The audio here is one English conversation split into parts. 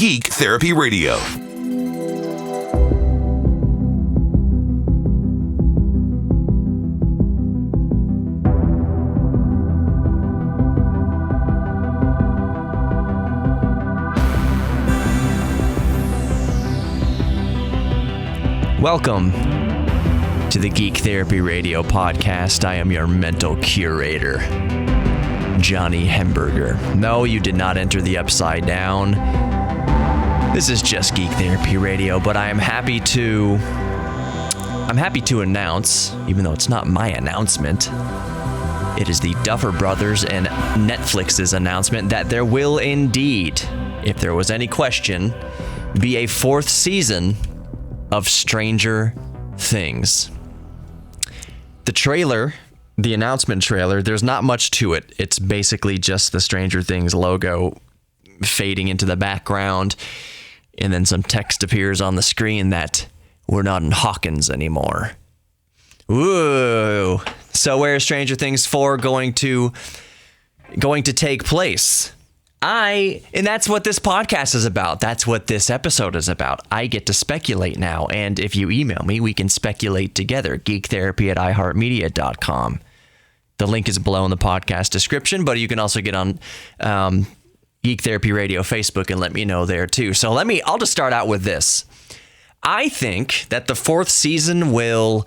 Geek Therapy Radio. Welcome to the Geek Therapy Radio podcast. I am your mental curator, Johnny Hemberger. No, you did not enter the Upside Down. This is just Geek Therapy Radio, but I'm happy to announce, even though it's not my announcement, it is the Duffer Brothers and Netflix's announcement that there will indeed, if there was any question, be a fourth season of Stranger Things. The trailer, the announcement trailer, there's not much to it. It's basically just the Stranger Things logo fading into the background, and then some text appears on the screen that we're not in Hawkins anymore. Woo! So where is Stranger Things 4 going to take place? And that's what this podcast is about. That's what this episode is about. I get to speculate now. And if you email me, we can speculate together. GeekTherapy@iHeartMedia.com. The link is below in the podcast description, but you can also get on Geek Therapy Radio Facebook and let me know there too. So I'll just start out with this. I think that the fourth season will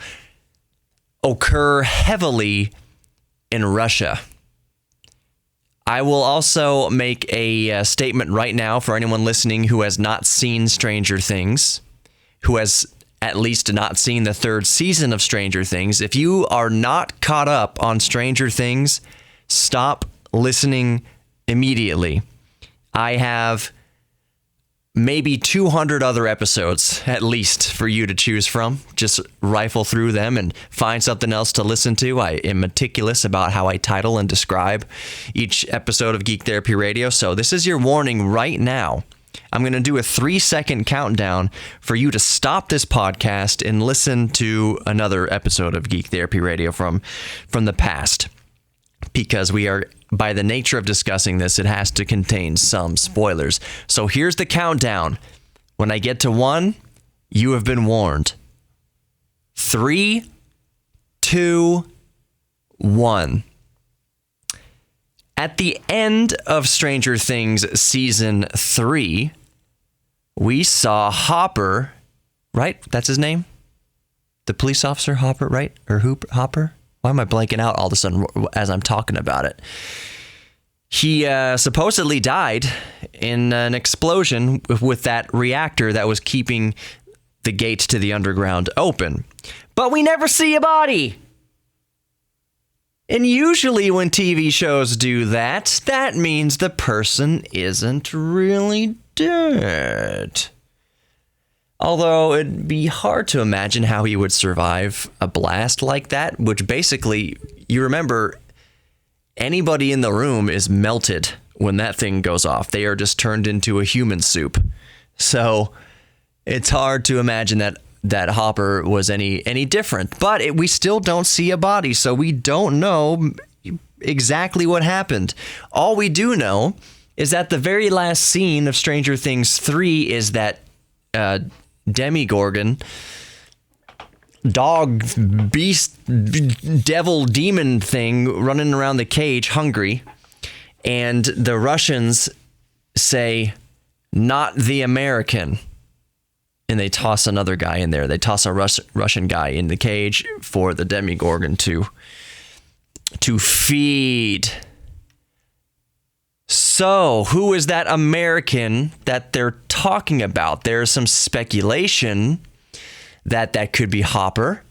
occur heavily in Russia. I will also make a statement right now for anyone listening who has not seen Stranger Things, who has at least not seen the third season of Stranger Things. If you are not caught up on Stranger Things, stop listening immediately. I have maybe 200 other episodes, at least, for you to choose from. Just rifle through them and find something else to listen to. I am meticulous about how I title and describe each episode of Geek Therapy Radio. So this is your warning right now. I'm going to do a 3-second countdown for you to stop this podcast and listen to another episode of Geek Therapy Radio from the past. Because we are, by the nature of discussing this, it has to contain some spoilers. So here's the countdown. When I get to 1, you have been warned. 3, 2, 1. At the end of Stranger Things Season 3, we saw Hopper, right? That's his name? The police officer, Hopper, right? Or Hopper? Why am I blanking out all of a sudden as I'm talking about it? He supposedly died in an explosion with that reactor that was keeping the gate to the underground open. But we never see a body. And usually when TV shows do that, that means the person isn't really dead. Although it'd be hard to imagine how he would survive a blast like that, which basically, you remember, anybody in the room is melted when that thing goes off. They are just turned into a human soup. So it's hard to imagine that Hopper was any different. But we still don't see a body, so we don't know exactly what happened. All we do know is that the very last scene of Stranger Things 3 is that Demogorgon, dog, beast, devil, demon thing running around the cage hungry. And the Russians say, "Not the American." And they toss another guy in there. They toss a Russian guy in the cage for the Demogorgon to feed. So, who is that American that they're talking about? There's some speculation that could be Hopper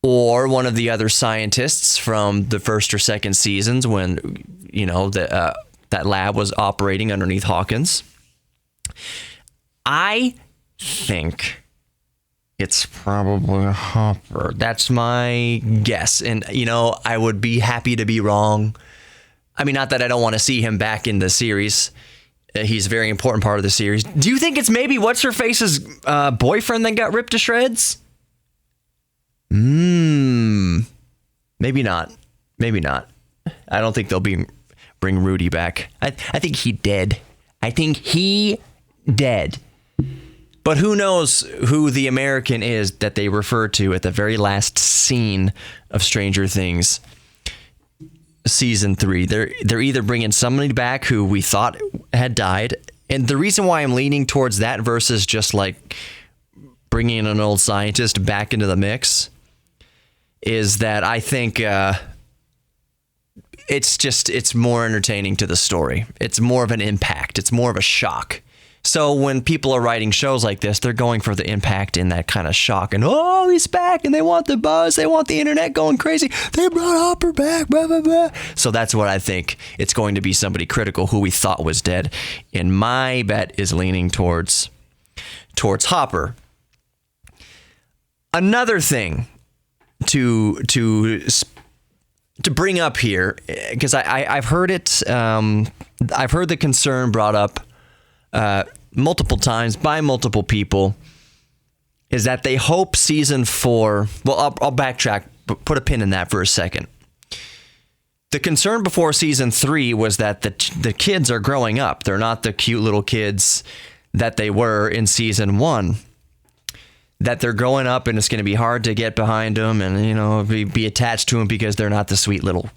or one of the other scientists from the first or second seasons when, that lab was operating underneath Hawkins. I think it's probably Hopper. That's my guess. And, I would be happy to be wrong. I mean, not that I don't want to see him back in the series. He's a very important part of the series. Do you think it's maybe What's-Her-Face's boyfriend that got ripped to shreds? Maybe not. Maybe not. I don't think they'll bring Rudy back. I think he did. I think he dead. But who knows who the American is that they refer to at the very last scene of Stranger Things season 3. They're either bringing somebody back who we thought had died, and the reason why I'm leaning towards that versus just like bringing an old scientist back into the mix is that I think it's more entertaining to the story. It's more of an impact. It's more of a shock. So when people are writing shows like this, they're going for the impact in that kind of shock. And, oh, he's back, and they want the buzz. They want the internet going crazy. They brought Hopper back, blah, blah, blah. So that's what I think. It's going to be somebody critical who we thought was dead. And my bet is leaning towards Hopper. Another thing to bring up here, because I've heard it, I've heard the concern brought up multiple times by multiple people, is that they hope season 4, well, I'll backtrack, but put a pin in that for a second. The concern before season 3 was that the kids are growing up. They're not the cute little kids that they were in season 1. That they're growing up and it's going to be hard to get behind them and, you know, be attached to them because they're not the sweet little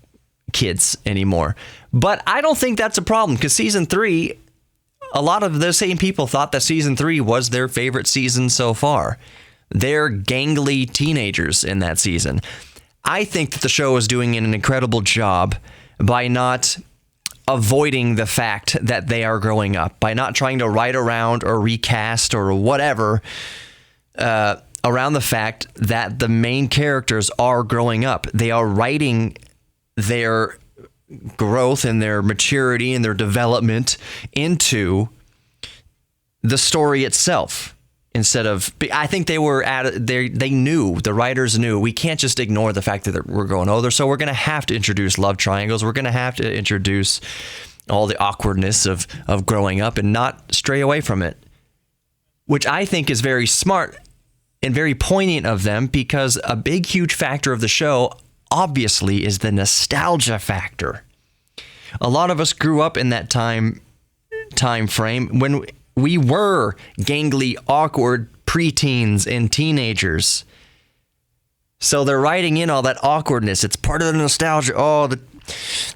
kids anymore. But I don't think that's a problem, because season 3, a lot of those same people thought that season 3 was their favorite season so far. They're gangly teenagers in that season. I think that the show is doing an incredible job by not avoiding the fact that they are growing up, by not trying to write around or recast or whatever around the fact that the main characters are growing up. They are writing their growth and their maturity and their development into the story itself. Instead of, I think they knew, the writers knew, we can't just ignore the fact that we're growing older, so we're going to have to introduce love triangles. We're going to have to introduce all the awkwardness of growing up and not stray away from it, which I think is very smart and very poignant of them, because a big, huge factor of the show, obviously, is the nostalgia factor. A lot of us grew up in that time frame when we were gangly, awkward preteens and teenagers. So they're writing in all that awkwardness. It's part of the nostalgia. Oh, the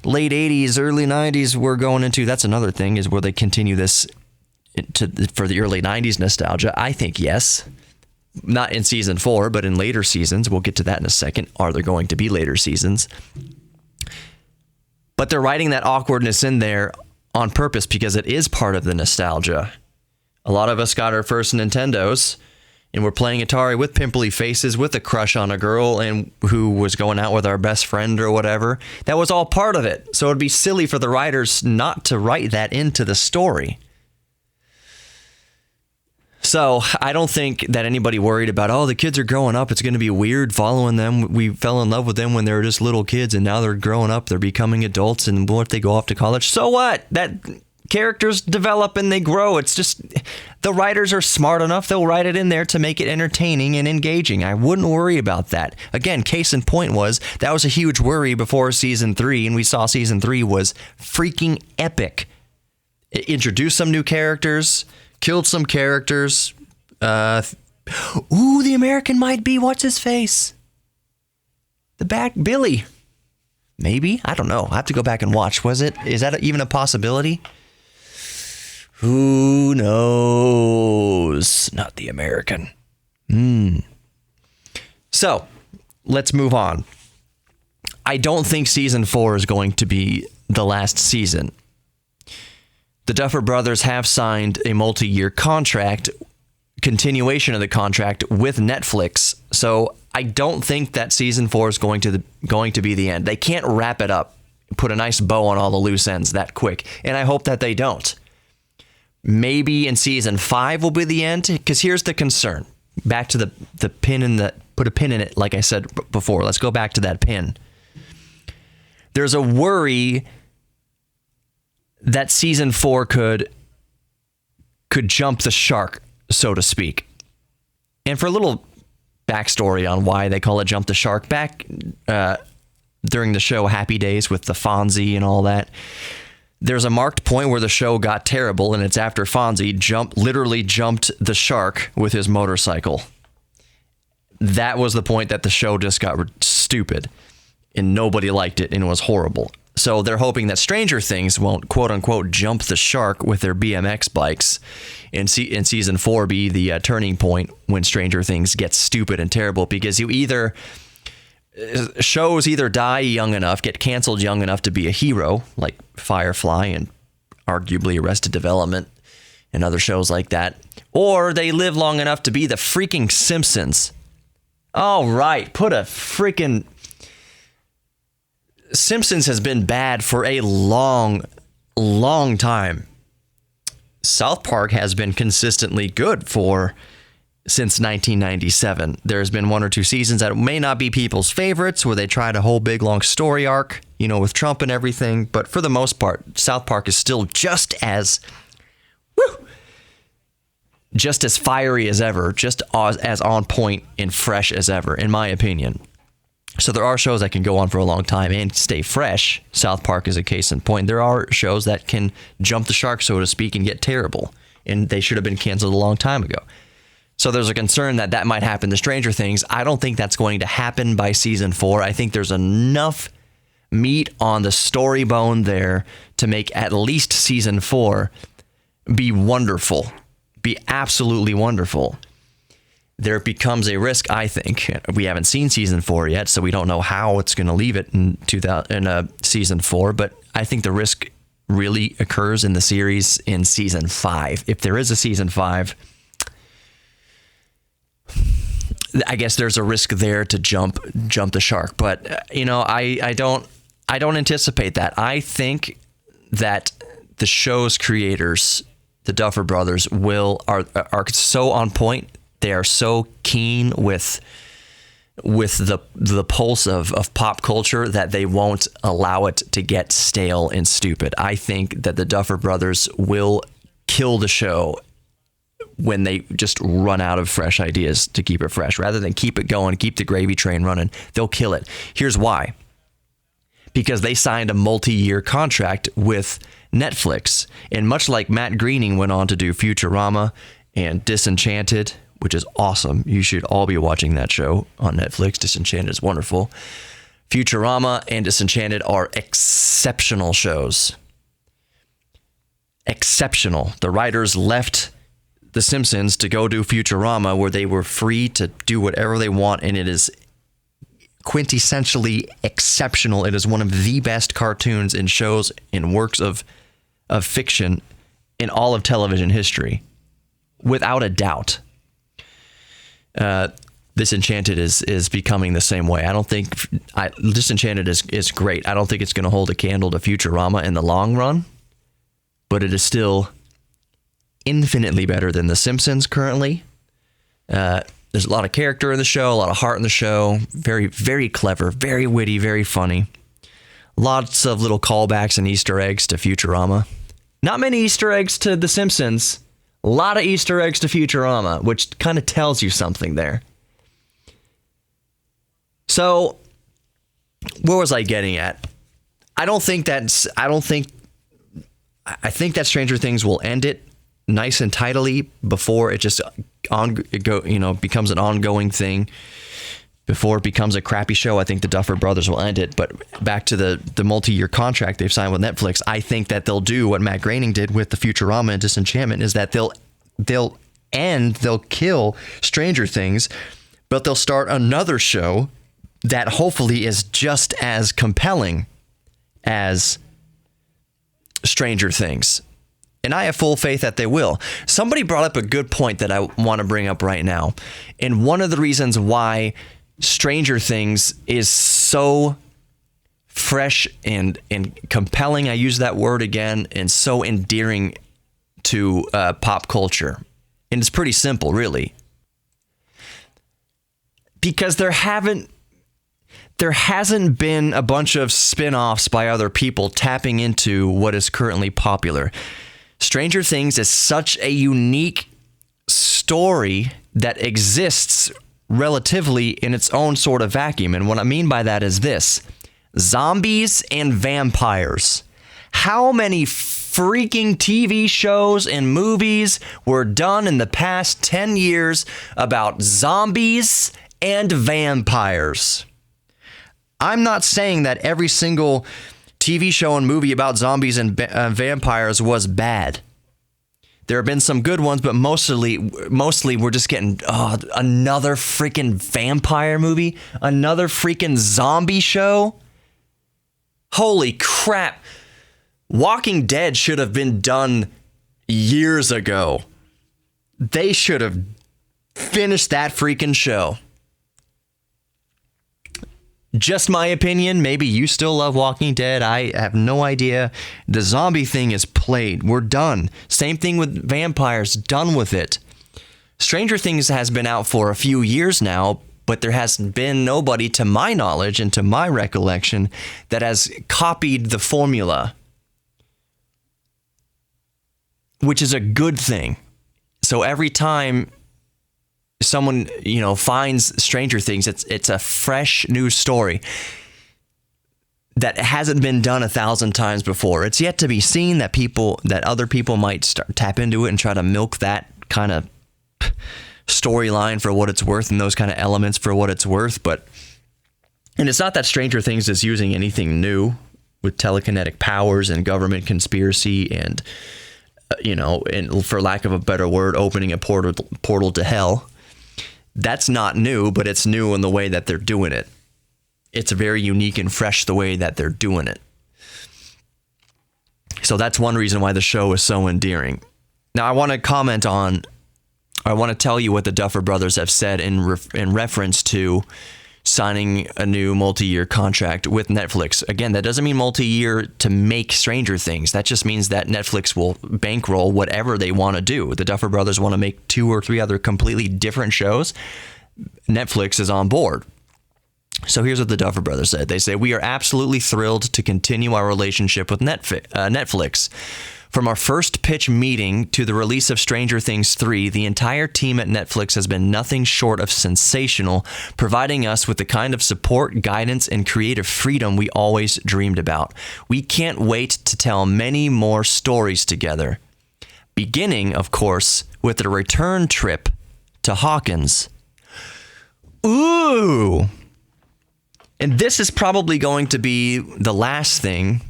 late 80s, early 90s we're going into. That's another thing, is where they continue this for the early 90s nostalgia. I think yes. Not in season 4, but in later seasons. We'll get to that in a second. Are there going to be later seasons? But they're writing that awkwardness in there on purpose because it is part of the nostalgia. A lot of us got our first Nintendos and we're playing Atari with pimply faces, with a crush on a girl and who was going out with our best friend or whatever. That was all part of it. So it'd be silly for the writers not to write that into the story. So I don't think that anybody worried about, oh, the kids are growing up, it's going to be weird following them. We fell in love with them when they were just little kids, and now they're growing up, they're becoming adults, and what if they go off to college? So what? That characters develop and they grow. It's just, the writers are smart enough, they'll write it in there to make it entertaining and engaging. I wouldn't worry about that. Again, case in point was, that was a huge worry before season 3, and we saw season 3 was freaking epic. It introduced some new characters, killed some characters. The American might be, what's his face? The bad Billy. Maybe? I don't know. I have to go back and watch. Is that even a possibility? Who knows? Not the American. So, let's move on. I don't think season 4 is going to be the last season. The Duffer Brothers have signed a multi-year contract, continuation of the contract with Netflix. So I don't think that season 4 is going to be the end. They can't wrap it up, put a nice bow on all the loose ends that quick. And I hope that they don't. Maybe in season 5 will be the end, because here's the concern. Back to the pin in the, put a pin in it, like I said before. Let's go back to that pin. There's a worry that season 4 could jump the shark, so to speak. And for a little backstory on why they call it jump the shark, back during the show Happy Days with the Fonzie and all that, there's a marked point where the show got terrible, and it's after Fonzie literally jumped the shark with his motorcycle. That was the point that the show just got stupid, and nobody liked it, and it was horrible. So they're hoping that Stranger Things won't, quote unquote, jump the shark with their BMX bikes, and in season 4 be the turning point when Stranger Things gets stupid and terrible, because shows either die young enough, get canceled young enough to be a hero, like Firefly and arguably Arrested Development and other shows like that, or they live long enough to be the freaking Simpsons. All right, put a freaking... Simpsons has been bad for a long, long time. South Park has been consistently good since 1997. There's been 1 or 2 seasons that may not be people's favorites, where they tried a whole big long story arc, with Trump and everything. But for the most part, South Park is still just as fiery as ever, just as on point and fresh as ever, in my opinion. So there are shows that can go on for a long time and stay fresh. South Park is a case in point. There are shows that can jump the shark, so to speak, and get terrible, and they should have been canceled a long time ago. So there's a concern that might happen to Stranger Things. I don't think that's going to happen by season 4. I think there's enough meat on the story bone there to make at least season 4 be wonderful, be absolutely wonderful. There becomes a risk, I think. We haven't seen season 4 yet, so we don't know how it's going to leave it in season 4, but I think the risk really occurs in the series in season 5. If there is a season 5, I guess there's a risk there to jump the shark, but I don't anticipate that. I think that the show's creators, the Duffer Brothers, are so on point. They are so keen with the pulse of pop culture that they won't allow it to get stale and stupid. I think that the Duffer Brothers will kill the show when they just run out of fresh ideas to keep it fresh. Rather than keep it going, keep the gravy train running, they'll kill it. Here's why. Because they signed a multi-year contract with Netflix. And much like Matt Groening went on to do Futurama and Disenchanted, which is awesome. You should all be watching that show on Netflix. Disenchanted is wonderful. Futurama and Disenchanted are exceptional shows. Exceptional. The writers left The Simpsons to go do Futurama, where they were free to do whatever they want, and it is quintessentially exceptional. It is one of the best cartoons and shows and works of fiction in all of television history, without a doubt. Disenchanted is becoming the same way. I don't think Disenchanted is great. I don't think it's going to hold a candle to Futurama in the long run, but it is still infinitely better than The Simpsons currently. There's a lot of character in the show, a lot of heart in the show. Very, very clever, very witty, very funny. Lots of little callbacks and Easter eggs to Futurama. Not many Easter eggs to The Simpsons. A lot of Easter eggs to Futurama, which kind of tells you something there. So, where was I getting at? I think that Stranger Things will end it nice and tidily before it just becomes an ongoing thing. Before it becomes a crappy show, I think the Duffer Brothers will end it. But back to the multi-year contract they've signed with Netflix, I think that they'll do what Matt Groening did with the Futurama and Disenchantment, is that they'll kill Stranger Things, but they'll start another show that hopefully is just as compelling as Stranger Things. And I have full faith that they will. Somebody brought up a good point that I want to bring up right now. And one of the reasons why Stranger Things is so fresh and compelling, I use that word again, and so endearing to pop culture. And it's pretty simple, really. Because there hasn't been a bunch of spin-offs by other people tapping into what is currently popular. Stranger Things is such a unique story that exists relatively in its own sort of vacuum. And what I mean by that is this: zombies and vampires. How many freaking TV shows and movies were done in the past 10 years about zombies and vampires? I'm not saying that every single TV show and movie about zombies and vampires was bad. There have been some good ones, but mostly we're just getting another freaking vampire movie, another freaking zombie show. Holy crap. Walking Dead should have been done years ago. They should have finished that freaking show. Just my opinion. Maybe you still love Walking Dead. I have no idea. The zombie thing is played. We're done. Same thing with vampires. Done with it. Stranger Things has been out for a few years now, but there has been nobody, to my knowledge and to my recollection, that has copied the formula, which is a good thing. So every time someone, finds Stranger Things, it's a fresh new story that hasn't been done 1,000 times before. It's yet to be seen that other people might tap into it and try to milk that kind of storyline for what it's worth and those kind of elements for what it's worth. And it's not that Stranger Things is using anything new with telekinetic powers and government conspiracy and, and for lack of a better word, opening a portal to hell. That's not new, but it's new in the way that they're doing it. It's very unique and fresh the way that they're doing it. So that's one reason why the show is so endearing. Now, I want to tell you what the Duffer Brothers have said in reference to signing a new multi-year contract with Netflix. Again, that doesn't mean multi-year to make Stranger Things. That just means that Netflix will bankroll whatever they want to do. The Duffer Brothers want to make 2 or 3 other completely different shows. Netflix is on board. So here's what the Duffer Brothers said. They say, "We are absolutely thrilled to continue our relationship with Netflix. From our first pitch meeting to the release of Stranger Things 3, the entire team at Netflix has been nothing short of sensational, providing us with the kind of support, guidance, and creative freedom we always dreamed about. We can't wait to tell many more stories together. Beginning, of course, with the return trip to Hawkins." Ooh! And this is probably going to be the last thing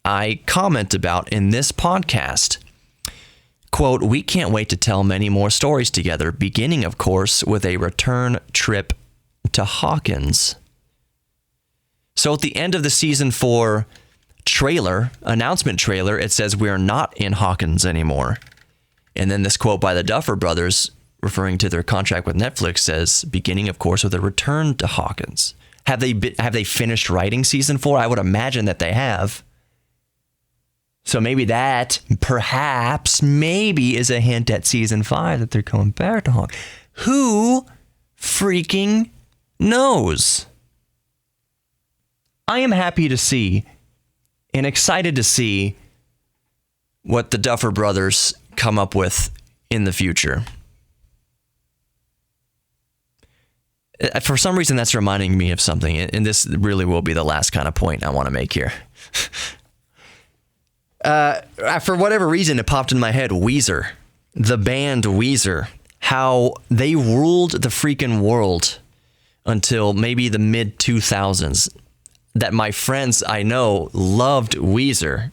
I comment about in this podcast. Quote, "We can't wait to tell many more stories together, beginning, of course, with a return trip to Hawkins." So at the end of the season 4 announcement trailer, it says we are not in Hawkins anymore. And then this quote by the Duffer Brothers, referring to their contract with Netflix, says, "Beginning, of course, with a return to Hawkins." Have they finished writing season 4? I would imagine that they have. So maybe that, perhaps, maybe is a hint at season 5 that they're coming back to Hawkins. Who freaking knows? I am happy to see and excited to see what the Duffer Brothers come up with in the future. For some reason, that's reminding me of something, and this really will be the last kind of point I want to make here. For whatever reason, it popped in my head, Weezer, the band Weezer, how they ruled the freaking world until maybe the mid-2000s, that my friends I know loved Weezer.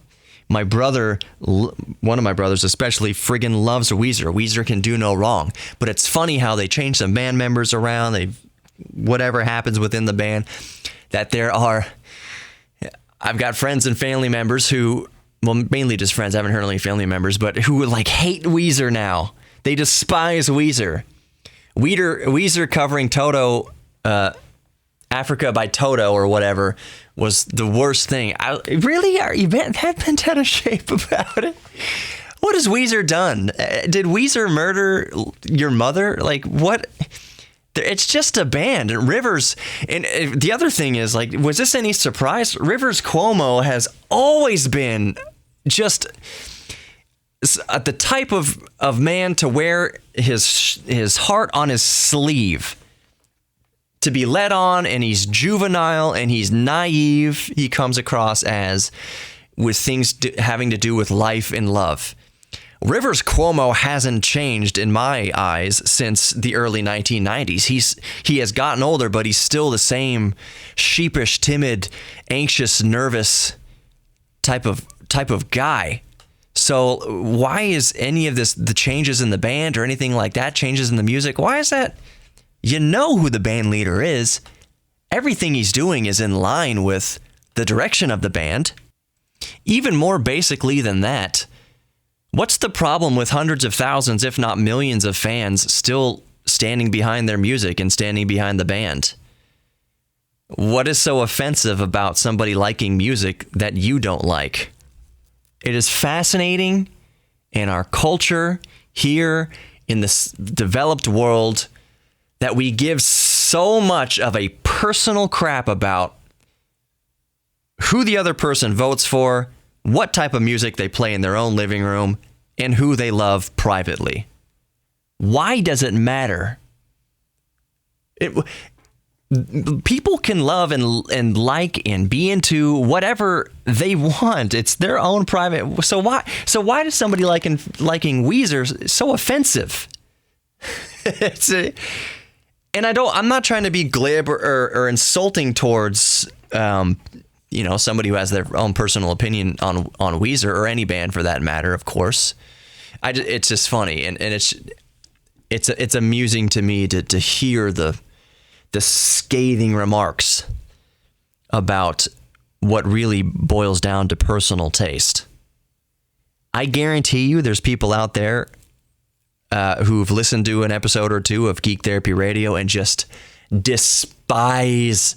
My brother, one of my brothers especially, friggin' loves Weezer. Weezer can do no wrong. But it's funny how they change some band members around, whatever happens within the band, that I've got friends and family members who, well, mainly just friends, I haven't heard any family members, but who hate Weezer now. They despise Weezer. Weezer covering Toto, Africa by Toto or whatever, was the worst thing. Really? Are you bent out of shape about it? What has Weezer done? Did Weezer murder your mother? What? It's just a band. And Rivers, and the other thing is, was this any surprise? Rivers Cuomo has always been just the type of man to wear his heart on his sleeve, to be led on, and he's juvenile and he's naive. He comes across as with things having to do with life and love. Rivers Cuomo hasn't changed in my eyes since the early 1990s. He has gotten older, but he's still the same sheepish, timid, anxious, nervous type of guy. So why is any of this, the changes in the band or anything like that, changes in the music, why is that? You know who the band leader is. Everything he's doing is in line with the direction of the band. Even more basically than that, what's the problem with hundreds of thousands, if not millions of fans still standing behind their music and standing behind the band? What is so offensive about somebody liking music that you don't like? It is fascinating in our culture here in this developed world that we give so much of a personal crap about who the other person votes for, what type of music they play in their own living room, and who they love privately. Why does it matter? People can love and like and be into whatever they want. It's their own private. So why does somebody liking Weezer so offensive? I'm not trying to be glib or insulting towards somebody who has their own personal opinion on Weezer or any band for that matter, of course. It's just funny and it's amusing to me to hear the scathing remarks about what really boils down to personal taste. I guarantee you there's people out there who've listened to an episode or two of Geek Therapy Radio and just despise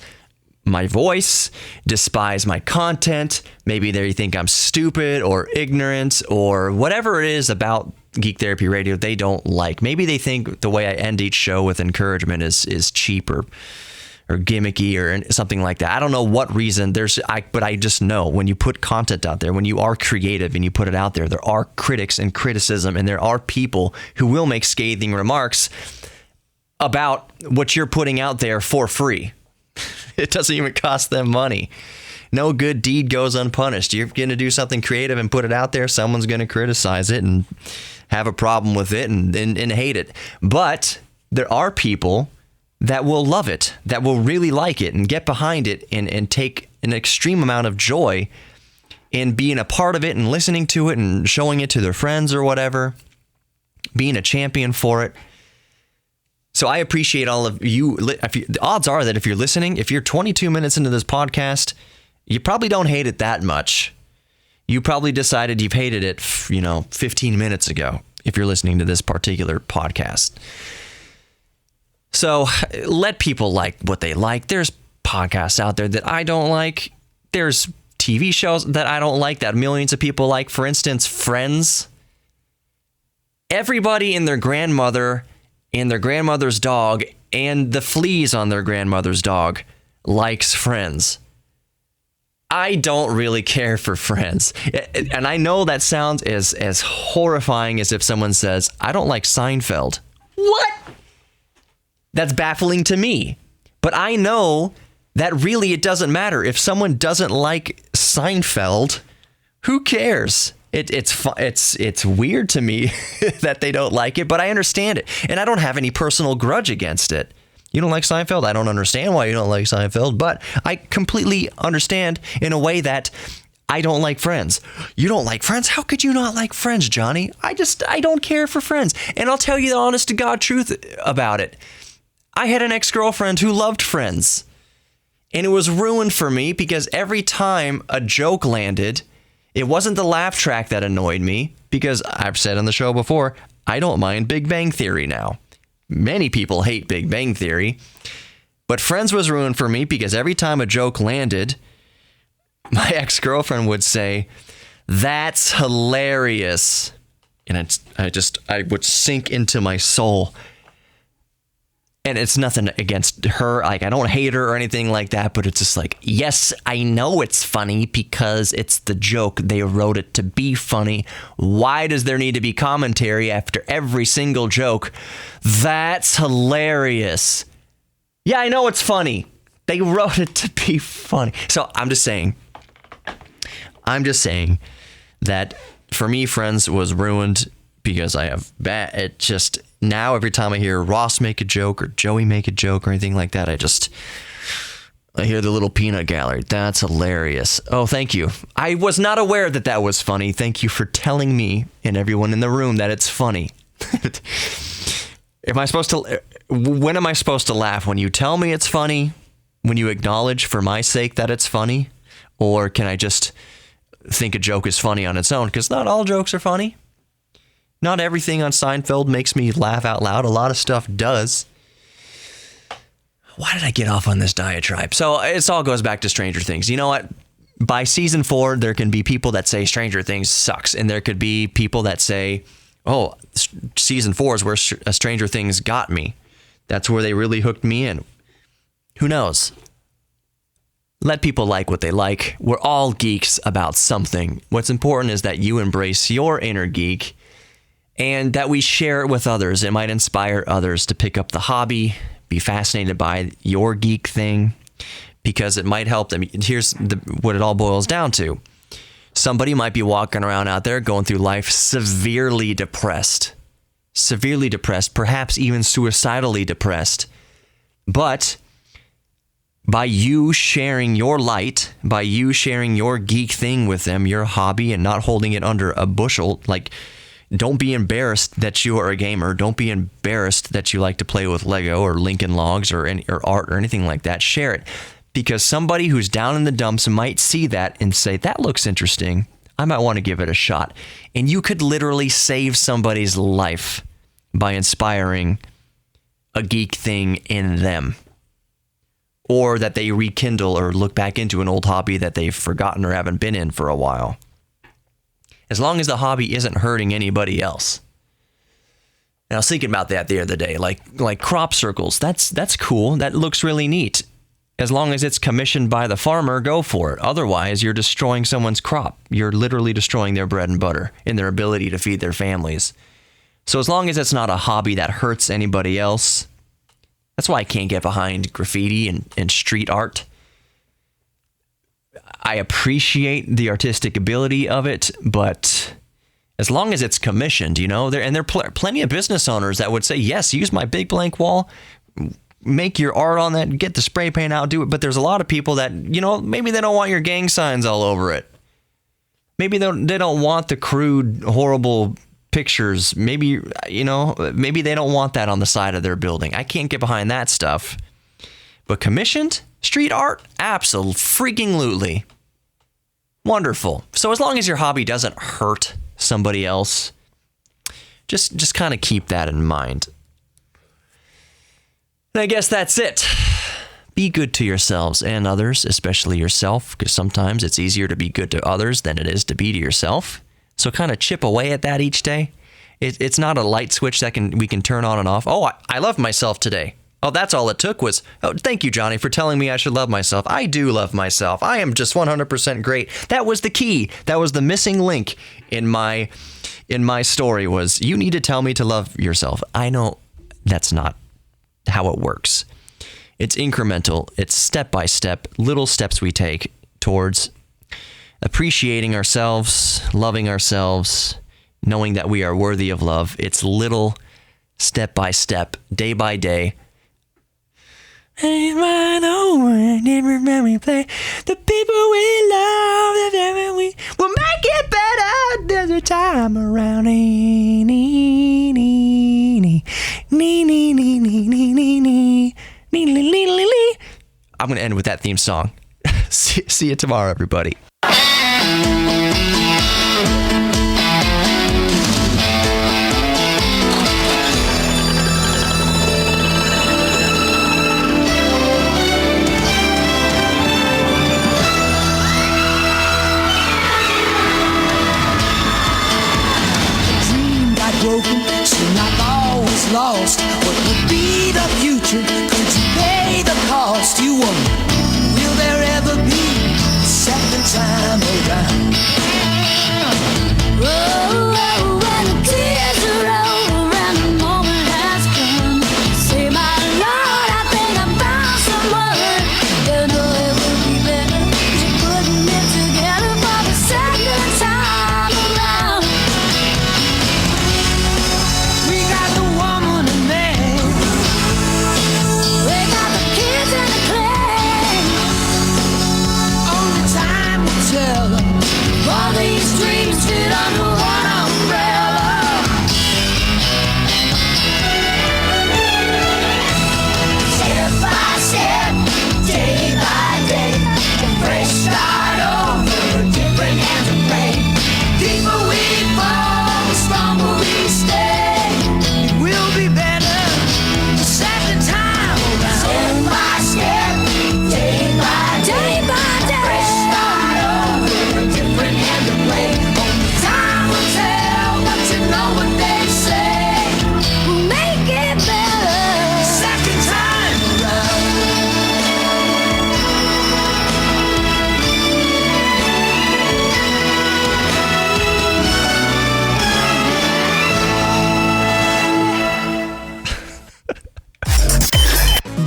my voice, despise my content. Maybe they think I'm stupid or ignorant or whatever it is about Geek Therapy Radio they don't like. Maybe they think the way I end each show with encouragement is cheap or gimmicky or something like that. I don't know what reason but I just know when you put content out there, when you are creative and you put it out there, there are critics and criticism, and there are people who will make scathing remarks about what you're putting out there for free. It doesn't even cost them money. No good deed goes unpunished. You're going to do something creative and put it out there, someone's going to criticize it and have a problem with it and hate it. But there are people that will love it, that will really like it and get behind it and take an extreme amount of joy in being a part of it and listening to it and showing it to their friends or whatever, being a champion for it. So I appreciate all of you. The odds are that if you're listening, if you're 22 minutes into this podcast, you probably don't hate it that much. You probably decided you've hated it, 15 minutes ago, if you're listening to this particular podcast. So let people like what they like. There's podcasts out there that I don't like. There's TV shows that I don't like that millions of people like. For instance, Friends. Everybody and their grandmother and their grandmother's dog and the fleas on their grandmother's dog likes Friends. I don't really care for Friends. And I know that sounds as horrifying as if someone says, I don't like Seinfeld. What? That's baffling to me. But I know that really it doesn't matter. If someone doesn't like Seinfeld, who cares? It's weird to me that they don't like it, but I understand it. And I don't have any personal grudge against it. You don't like Seinfeld? I don't understand why you don't like Seinfeld, but I completely understand in a way that I don't like Friends. You don't like Friends? How could you not like Friends, Johnny? I don't care for Friends. And I'll tell you the honest to God truth about it. I had an ex-girlfriend who loved Friends, and it was ruined for me because every time a joke landed, it wasn't the laugh track that annoyed me, because I've said on the show before, I don't mind Big Bang Theory now. Many people hate Big Bang Theory, but Friends was ruined for me because every time a joke landed, my ex-girlfriend would say, "That's hilarious." And I would sink into my soul. And it's nothing against her. Like, I don't hate her or anything like that, but it's just like, yes, I know it's funny because it's the joke. They wrote it to be funny. Why does there need to be commentary after every single joke? That's hilarious. Yeah, I know it's funny. They wrote it to be funny. So I'm just saying, I'm just saying that for me, Friends was ruined because I have bad. It just now every time I hear Ross make a joke or Joey make a joke or anything like that, I hear the little peanut gallery. That's hilarious. Oh, thank you. I was not aware that that was funny. Thank you for telling me and everyone in the room that it's funny. When am I supposed to laugh? When you tell me it's funny? When you acknowledge for my sake that it's funny? Or can I just think a joke is funny on its own? Because not all jokes are funny. Not everything on Seinfeld makes me laugh out loud. A lot of stuff does. Why did I get off on this diatribe? So it all goes back to Stranger Things. You know what? By season 4, there can be people that say Stranger Things sucks. And there could be people that say, oh, season 4 is where Stranger Things got me. That's where they really hooked me in. Who knows? Let people like what they like. We're all geeks about something. What's important is that you embrace your inner geek and that we share it with others. It might inspire others to pick up the hobby, be fascinated by your geek thing, because it might help them. Here's what it all boils down to. Somebody might be walking around out there going through life severely depressed, perhaps even suicidally depressed. But by you sharing your light, by you sharing your geek thing with them, your hobby, and not holding it under a bushel, like, don't be embarrassed that you are a gamer. Don't be embarrassed that you like to play with Lego or Lincoln Logs or art or anything like that. Share it, because somebody who's down in the dumps might see that and say, that looks interesting. I might want to give it a shot. And you could literally save somebody's life by inspiring a geek thing in them. Or that they rekindle or look back into an old hobby that they've forgotten or haven't been in for a while. As long as the hobby isn't hurting anybody else. And I was thinking about that the other day, like crop circles. That's cool. That looks really neat. As long as it's commissioned by the farmer, go for it. Otherwise, you're destroying someone's crop. You're literally destroying their bread and butter and their ability to feed their families. So as long as it's not a hobby that hurts anybody else, that's why I can't get behind graffiti and street art. I appreciate the artistic ability of it, but as long as it's commissioned, there are plenty of business owners that would say, yes, use my big blank wall, make your art on that, get the spray paint out, do it. But there's a lot of people that, maybe they don't want your gang signs all over it. Maybe they don't want the crude, horrible pictures. Maybe they don't want that on the side of their building. I can't get behind that stuff. But commissioned street art? Absolutely. Wonderful. So as long as your hobby doesn't hurt somebody else, just kind of keep that in mind. And I guess that's it. Be good to yourselves and others, especially yourself, because sometimes it's easier to be good to others than it is to be to yourself. So kind of chip away at that each day. It's not a light switch that we can turn on and off. Oh, I love myself today. Oh, that's all it took was, oh, thank you, Johnny, for telling me I should love myself. I do love myself. I am just 100% great. That was the key. That was the missing link in my story was, you need to tell me to love yourself. I know that's not how it works. It's incremental. It's step by step, little steps we take towards appreciating ourselves, loving ourselves, knowing that we are worthy of love. It's little step by step, day by day. Every time we play, the people we love, we will make it better. There's a time around. I'm going to end with that theme song. See you tomorrow, everybody. Broken, seem like all was lost. What would be the future? Could you pay the cost? You wonder, will there ever be a second time around? Oh, when the tears are over and the moment has come, say, my Lord, I think I found someone. You know it will be better. You're putting it together for the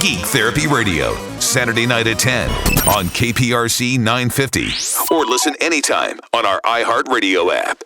Geek Therapy Radio, Saturday night at 10 on KPRC 950. Or listen anytime on our iHeartRadio app.